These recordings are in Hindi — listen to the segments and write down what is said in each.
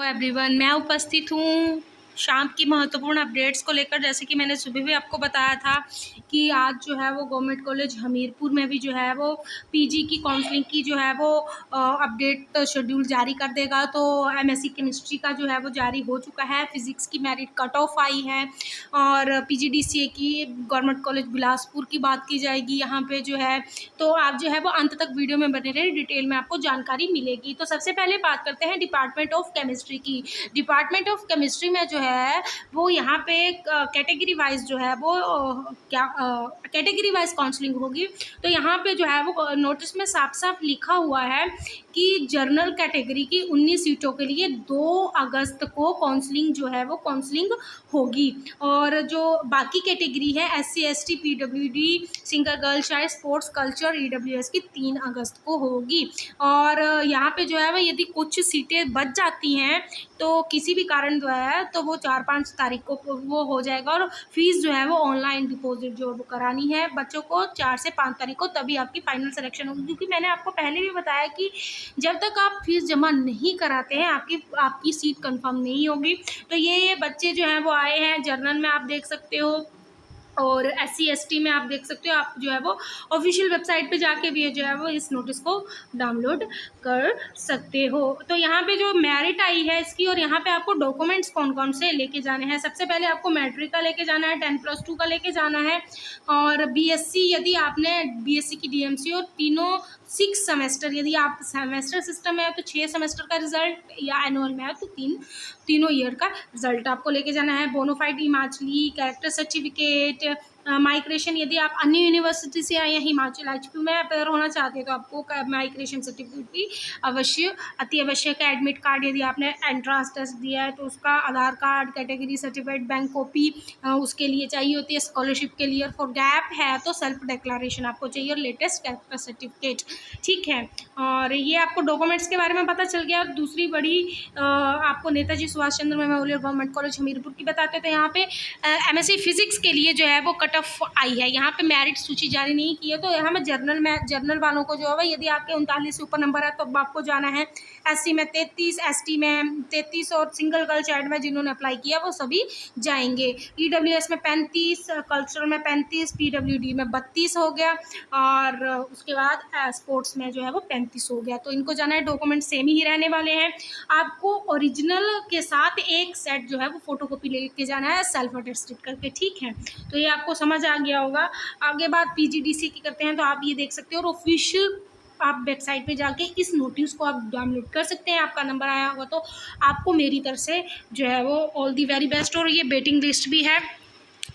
एवरीवन, मैं उपस्थित हूँ शाम की महत्वपूर्ण अपडेट्स को लेकर। जैसे कि मैंने सुबह भी आपको बताया था कि आज जो है वो गवर्नमेंट कॉलेज हमीरपुर में भी जो है वो पीजी की काउंसलिंग की जो है वो अपडेट शेड्यूल जारी कर देगा। तो एमएससी केमिस्ट्री का जो है वो जारी हो चुका है। फिज़िक्स की मेरिट कट ऑफ आई है और पीजीडीसीए की गवर्नमेंट कॉलेज बिलासपुर की बात की जाएगी यहाँ पे जो है। तो आप जो है वो अंत तक वीडियो में बने रहे, डिटेल में आपको जानकारी मिलेगी। तो सबसे पहले बात करते हैं डिपार्टमेंट ऑफ केमिस्ट्री की। डिपार्टमेंट ऑफ केमिस्ट्री में जो है वो यहाँ पे कैटेगरी वाइज जो है वो कैटेगरी वाइज काउंसलिंग होगी। तो यहाँ पे जो है वो नोटिस में साफ साफ लिखा हुआ है कि जर्नल कैटेगरी की 19 सीटों के लिए 2 अगस्त को काउंसलिंग जो है वो काउंसलिंग होगी। और जो बाकी कैटेगरी है SC ST PWD singer girl child sports culture EWS की 3 अगस्त को होगी। और यहाँ पे जो है वो यदि कुछ सीटें बच जाती हैं तो किसी भी कारण जो है तो वो 4-5 तारीख को वो हो जाएगा। और फीस जो है वो ऑनलाइन डिपॉजिट जो वो करानी है बच्चों को 4 से 5 तारीख को, तभी आपकी फाइनल सिलेक्शन होगी। क्योंकि मैंने आपको पहले भी बताया कि जब तक आप फीस जमा नहीं कराते हैं आपकी सीट कंफर्म नहीं होगी। तो ये बच्चे जो हैं वो आए हैं जर्नल में, आप देख सकते हो, और SC ST में आप देख सकते हो। आप जो है वो ऑफिशियल वेबसाइट पे जाके भी जो है वो इस नोटिस को डाउनलोड कर सकते हो। तो यहाँ पे जो मेरिट आई है इसकी, और यहाँ पे आपको डॉक्यूमेंट्स कौन कौन से लेके जाने हैं। सबसे पहले आपको मैट्रिक का लेके जाना है, 10+2 का लेके जाना है, और BSc यदि आपने BSc की DMC और तीनों 6 सेमेस्टर, यदि आप सेमेस्टर सिस्टम में है तो 6 सेमेस्टर का रिजल्ट, या एनुअल में है तो तीनों ईयर का रिजल्ट आपको लेके जाना है। Bona fide Himachali, character certificate, migration, यदि आप अन्य यूनिवर्सिटी से आए हैं, हिमाचल HQ में अपेयर होना चाहते हैं तो आपको माइग्रेशन सर्टिफिकेट भी अति आवश्यक है। एडमिट कार्ड, यदि आपने एंट्रांस टेस्ट दिया है तो उसका, Aadhaar card, category certificate, bank copy उसके लिए चाहिए होती है। स्कॉलरशिप के लिए फॉर गैप है तो सेल्फ डिक्लेरेशन आपको चाहिए, और लेटेस्ट कैरेक्टर सर्टिफिकेट, ठीक है। और ये आपको डॉक्यूमेंट्स के बारे में पता चल गया। दूसरी बड़ी आपको Netaji Subhash Chandra memorial government college Hamirpur की बताते थे। यहाँ पे MSc फिजिक्स के लिए जो है वो कट ऑफ आई है। यहाँ पे मेरिट सूची जारी नहीं की है। तो यहाँ में जर्नल वालों को जो है यदि आपके 39 से ऊपर नंबर है तो आपको जाना है। SC में 33, ST में 33 और सिंगल गर्ल चाइल्ड में जिन्होंने अप्लाई किया वो सभी जाएंगे। EWS में 35, कल्चरल में 35, PWD में 32 हो गया, और उसके बाद स्पोर्ट्स में जो है वो 35 हो गया। तो इनको जाना है, डॉक्यूमेंट सेम ही रहने वाले हैं। आपको ओरिजिनल के साथ एक सेट जो है वो फोटोकॉपी लेके जाना है सेल्फ अटेस्टेड करके, ठीक है। तो ये आपको समझ आ गया होगा। आगे बात PGDC की करते हैं तो आप ये देख सकते हो, और ऑफिशियल आप वेबसाइट पे जाके इस नोटिस को आप डाउनलोड कर सकते हैं। आपका नंबर आया होगा तो आपको मेरी तरफ से जो है वो ऑल दी वेरी बेस्ट। और ये वेटिंग लिस्ट भी है,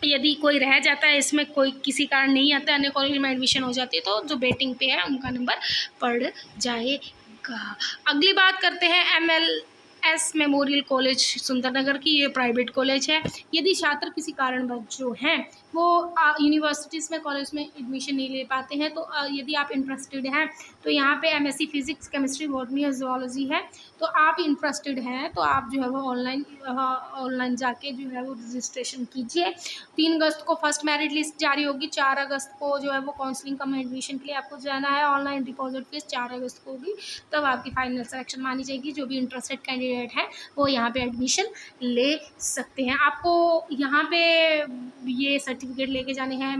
यदि कोई रह जाता है इसमें, कोई किसी कारण नहीं आता, अन्य कॉलेज में एडमिशन हो जाती है तो जो वेटिंग पे है उनका नंबर पड़ जाएगा। अगली बात करते हैं MLS मेमोरियल कॉलेज सुंदरनगर की। ये प्राइवेट कॉलेज है। यदि छात्र किसी कारणवश जो हैं वो यूनिवर्सिटीज़ में, कॉलेज में एडमिशन नहीं ले पाते हैं तो यदि आप इंटरेस्टेड हैं तो यहाँ पे MSc फिजिक्स केमिस्ट्री बॉटनी और जूलॉजी है। तो आप इंटरेस्टेड हैं तो आप जो है वो ऑनलाइन जाके जो है वो रजिस्ट्रेशन कीजिए। 3 अगस्त को फर्स्ट मेरिट लिस्ट जारी होगी। 4 अगस्त को जो है वो काउंसलिंग कम एडमिशन के लिए आपको जाना है। ऑनलाइन डिपॉजिट फीस 4 अगस्त को होगी, तब आपकी फाइनल सिलेक्शन मानी जाएगी। जो भी इंटरेस्टेड कैंडिडेट है वो यहाँ पे एडमिशन ले सकते हैं। आपको यहाँ पे ये सर्टिफिकेट लेके जाने हैं,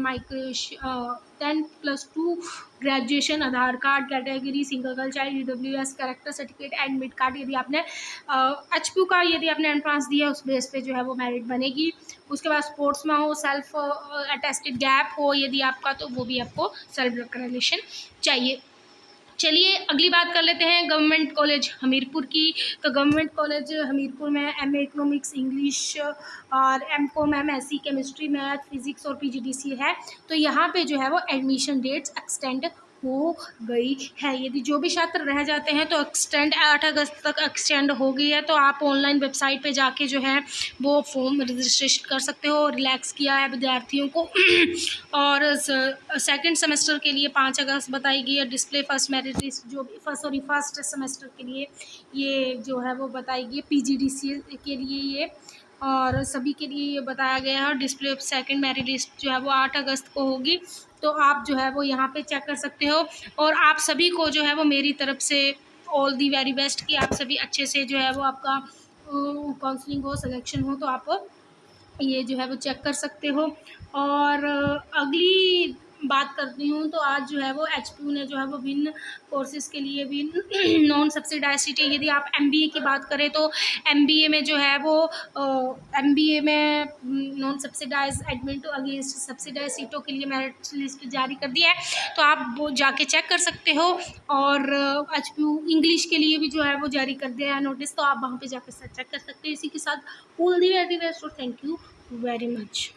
10+2 graduation, Aadhaar card, category single girl child EWS, character certificate, admit card. यदि आपने HQ का यदि आपने एंट्रांस दिया उस बेस पे जो है वो मेरिट बनेगी। उसके बाद स्पोर्ट्स में हो, सेल्फ अटेस्टेड गैप हो यदि आपका, तो वो भी आपको सेल्फ डिक्लेरेशन चाहिए। चलिए अगली बात कर लेते हैं गवर्नमेंट कॉलेज हमीरपुर की। तो गवर्नमेंट कॉलेज हमीरपुर में MA इकोनॉमिक्स, इंग्लिश और MCOM, MSc chemistry, math, physics और PGDC है। तो यहाँ पे जो है वो एडमिशन डेट्स एक्सटेंड हो गई है। यदि जो भी छात्र रह जाते हैं तो एक्सटेंड 8 अगस्त तक एक्सटेंड हो गई है। तो आप ऑनलाइन वेबसाइट पे जाके जो है वो फॉर्म रजिस्ट्रेशन कर सकते हो। रिलैक्स किया है विद्यार्थियों को। और सेकंड सेमेस्टर के लिए 5 अगस्त बताई गई है। डिस्प्ले फर्स्ट मेरिट लिस्ट जो भी फर्स्ट सेमेस्टर के लिए ये जो है वो बताई गई है। PGDC के लिए ये, और सभी के लिए ये बताया गया है। और display of second merit list जो है वो 8 अगस्त को होगी। तो आप जो है वो यहाँ पे चेक कर सकते हो। और आप सभी को जो है वो मेरी तरफ से ऑल दी वेरी बेस्ट, कि आप सभी अच्छे से जो है वो आपका काउंसलिंग हो, सिलेक्शन हो, तो आप ये जो है वो चेक कर सकते हो। और अगली बात करती हूँ तो आज जो है वो एचपीयू ने जो है वो भिन्न कोर्सेज़ के लिए भी नॉन सब्सिडाइज्ड सीटें, यदि आप एमबीए की बात करें तो एमबीए में जो है वो एमबीए में non subsidised admit against subsidised सीटों के लिए मेरिट लिस्ट जारी कर दिया है, तो आप वो जाके चेक कर सकते हो। और एचपीयू इंग्लिश के लिए भी जो है वो जारी कर दिया है नोटिस, तो आप वहाँ पे जाकर चेक कर सकते हो। इसी के साथ ऑल दी वेरी बेस्ट और थैंक यू very much।